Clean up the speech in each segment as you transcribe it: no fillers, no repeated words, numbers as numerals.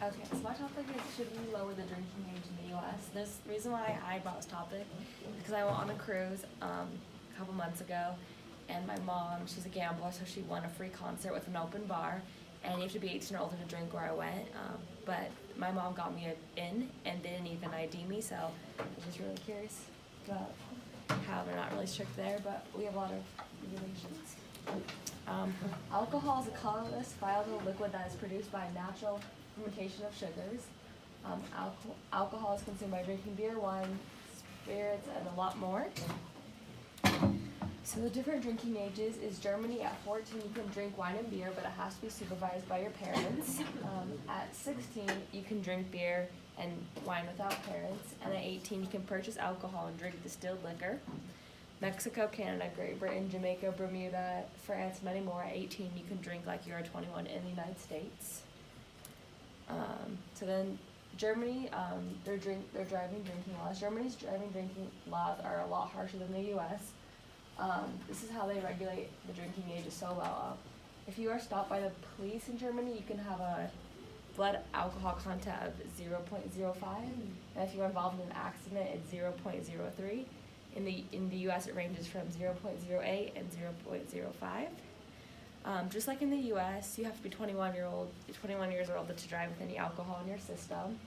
Okay, so my topic is should we lower the drinking age in the U.S.? There's the reason why I brought this topic because I went on a cruise a couple months ago, and my mom, she's a gambler, so she won a free concert with an open bar, and you have to be 18 or older to drink where I went. But my mom got me in and didn't even ID me, so I was just really curious about how they're not really strict there, but we have a lot of regulations. Alcohol is a colorless, volatile liquid that is produced by natural fermentation of sugars. Alcohol is consumed by drinking beer, wine, spirits, and a lot more. So the different drinking ages is Germany at 14 you can drink wine and beer, but it has to be supervised by your parents. At 16 you can drink beer and wine without parents, and at 18 you can purchase alcohol and drink distilled liquor. Mexico, Canada, Great Britain, Jamaica, Bermuda, France, many more. At 18 you can drink like you're 21 in the United States. So then Germany, their driving drinking laws. Germany's driving drinking laws are a lot harsher than the U.S. This is how they regulate the drinking ages so well. If you are stopped by the police in Germany, you can have a blood alcohol content of 0.05, and if you're involved in an accident, it's 0.03. In the U.S., it ranges from 0.08 and 0.05. Just like in the U.S., you have to be 21 years old to drive with any alcohol in your system.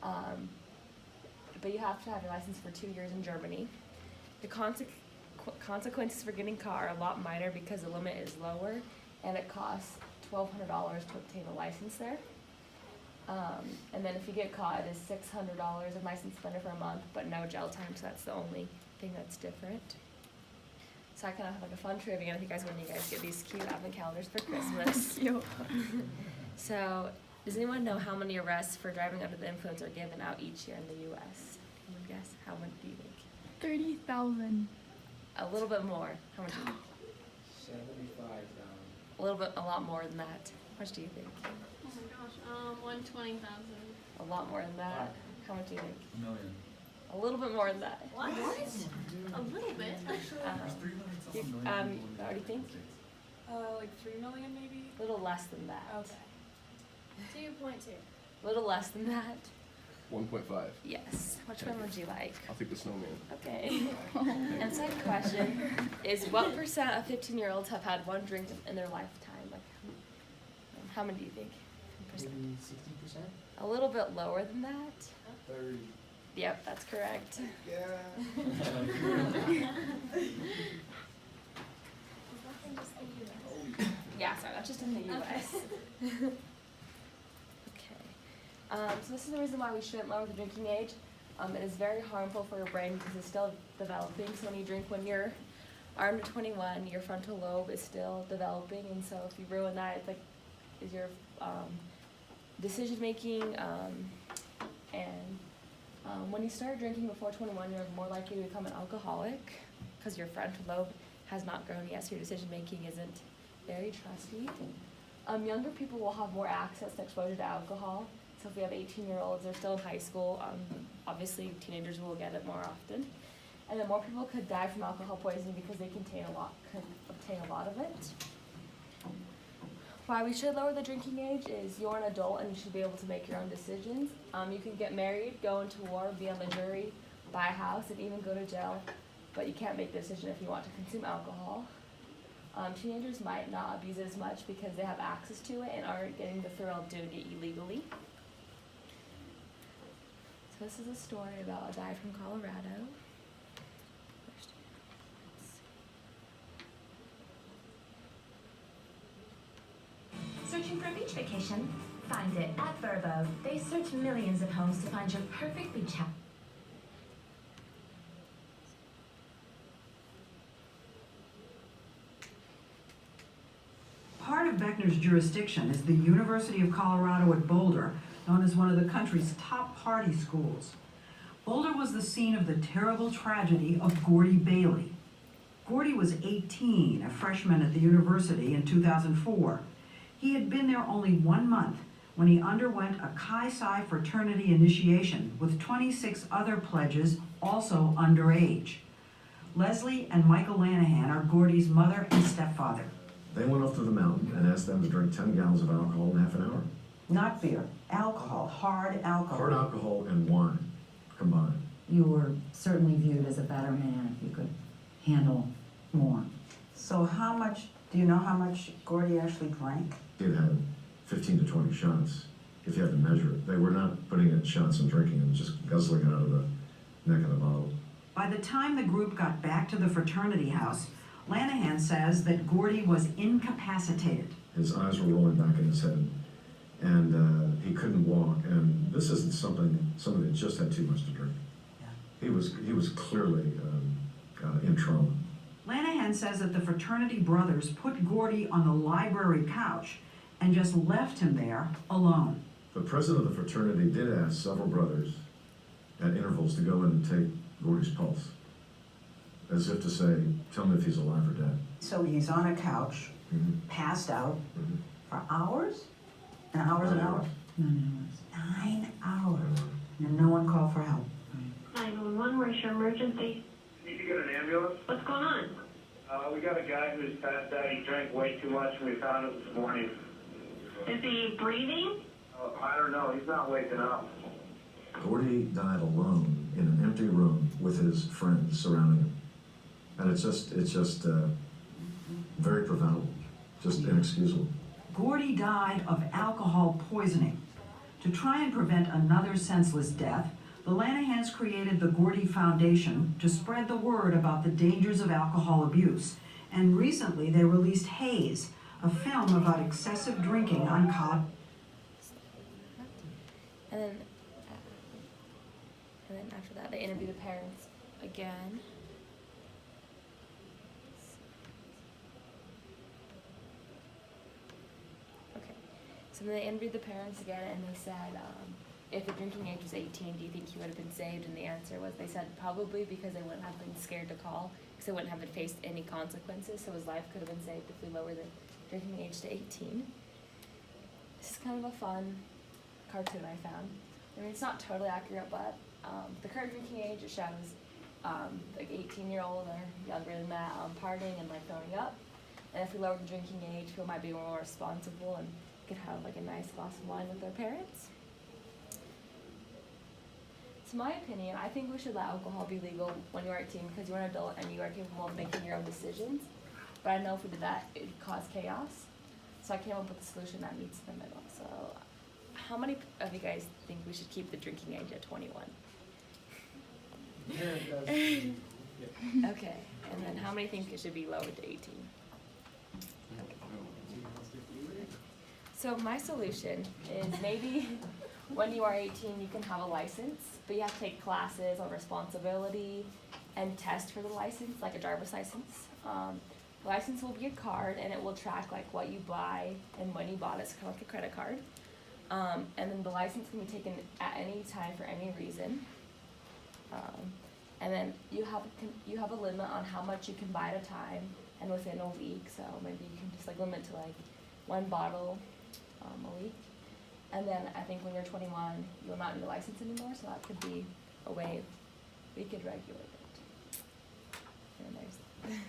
But you have to have your license for 2 years in Germany. The consequences for getting caught are a lot minor because the limit is lower, and it costs $1,200 to obtain a license there. And then if you get caught, it is $600 of license suspended for a month, but no jail time, so that's the only thing that's different. So I kind of have like a fun trivia, and I think when you guys get these cute advent calendars for Christmas. Cute. So, does anyone know how many arrests for driving under the influence are given out each year in the U.S.? Anyone guess? How many do you think? 30,000. A little bit more. How much do you think? 75,000. A lot more than that. How much do you think? Oh my gosh, 120,000. A lot more than that. How much do you think? $1 million. A little bit more than that. What? A little bit, actually. What do you think? Like 3 million maybe? A little less than that. Okay. 2.2. A little less than that. 1.5. Yes. Which one would you like? I'll take the snowman. Okay. And second question is, what % of 15-year-olds have had one drink in their lifetime? Like, how many do you think? Maybe 60%? A little bit lower than that. 30. Yep, that's correct. Yeah. Yeah, sorry, that's just in the U.S. Okay. So this is the reason why we shouldn't lower the drinking age. It is very harmful for your brain because it's still developing. So when you drink when you're under 21, your frontal lobe is still developing, and so if you ruin that, it's like is your decision making and when you start drinking before 21, you're more likely to become an alcoholic because your frontal lobe has not grown yet, so your decision making isn't very trusty. Younger people will have more access to exposure to alcohol. So if we have 18-year-olds, they're still in high school, obviously teenagers will get it more often. And then more people could die from alcohol poisoning because they can obtain a lot of it. Why we should lower the drinking age is you're an adult and you should be able to make your own decisions. You can get married, go into war, be on the jury, buy a house, and even go to jail, but you can't make the decision if you want to consume alcohol. Teenagers might not abuse it as much because they have access to it and aren't getting the thrill of doing it illegally. So this is a story about a guy from Colorado. Searching for a beach vacation? Find it at Verbo. They search millions of homes to find your perfect beach house. Part of Beckner's jurisdiction is the University of Colorado at Boulder, known as one of the country's top party schools. Boulder was the scene of the terrible tragedy of Gordy Bailey. Gordy was 18, a freshman at the university in 2004. He had been there only 1 month when he underwent a Chi Psi fraternity initiation with 26 other pledges, also underage. Leslie and Michael Lanahan are Gordy's mother and stepfather. They went up to the mountain and asked them to drink 10 gallons of alcohol in half an hour. Not beer, alcohol, hard alcohol. Hard alcohol and wine combined. You were certainly viewed as a better man if you could handle more. So how much, do you know how much Gordy actually drank? He had 15 to 20 shots, if you had to measure it. They were not putting in shots and drinking and just guzzling it out of the neck of the bottle. By the time the group got back to the fraternity house, Lanahan says that Gordy was incapacitated. His eyes were rolling back in his head, and he couldn't walk. And this isn't somebody that just had too much to drink. He was clearly in trauma. Lanahan says that the fraternity brothers put Gordy on the library couch and just left him there alone. The president of the fraternity did ask several brothers at intervals to go in and take Gordy's pulse, as if to say, tell me if he's alive or dead. So he's on a couch, passed out for hours? And hours and hours? 9 9 hours. And no one called for help. 911, where's your emergency? Need to get an ambulance? What's going on? We got a guy who's passed out. He drank way too much, and we found it this morning. Is he breathing? I don't know. He's not waking up. Gordy died alone in an empty room with his friends surrounding him. And it's just very preventable, just inexcusable. Gordy died of alcohol poisoning. To try and prevent another senseless death, the Lanahans created the Gordy Foundation to spread the word about the dangers of alcohol abuse. And recently they released Haze, a film about excessive drinking on college. And then after that, they interview the parents again. Okay, so then they interviewed the parents again, and they said, if the drinking age was 18, do you think he would have been saved? And the answer was, they said probably because they wouldn't have been scared to call, because they wouldn't have faced any consequences, so his life could have been saved if we lower the drinking age to 18. This is kind of a fun cartoon I found. I mean, it's not totally accurate, but the current drinking age, it shows like 18-year-old or younger than that partying and like throwing up. And if we lower the drinking age, people might be more responsible and could have like a nice glass of wine with their parents. To my opinion, I think we should let alcohol be legal when you're 18 because you're an adult and you are capable of making your own decisions. But I know if we did that, it would cause chaos. So I came up with a solution that meets in the middle. So how many of you guys think we should keep the drinking age at 21? Okay, and then how many think it should be lowered to 18? So my solution is maybe when you are 18, you can have a license, but you have to take classes on responsibility and test for the license, like a driver's license. The license will be a card, and it will track like what you buy and when you bought it. It's kind of like a credit card. And then the license can be taken at any time for any reason. And then you have a limit on how much you can buy at a time and within a week. So maybe you can just like limit to like 1 bottle a week. And then I think when you're 21, you will not need a license anymore. So that could be a way we could regulate it. And there's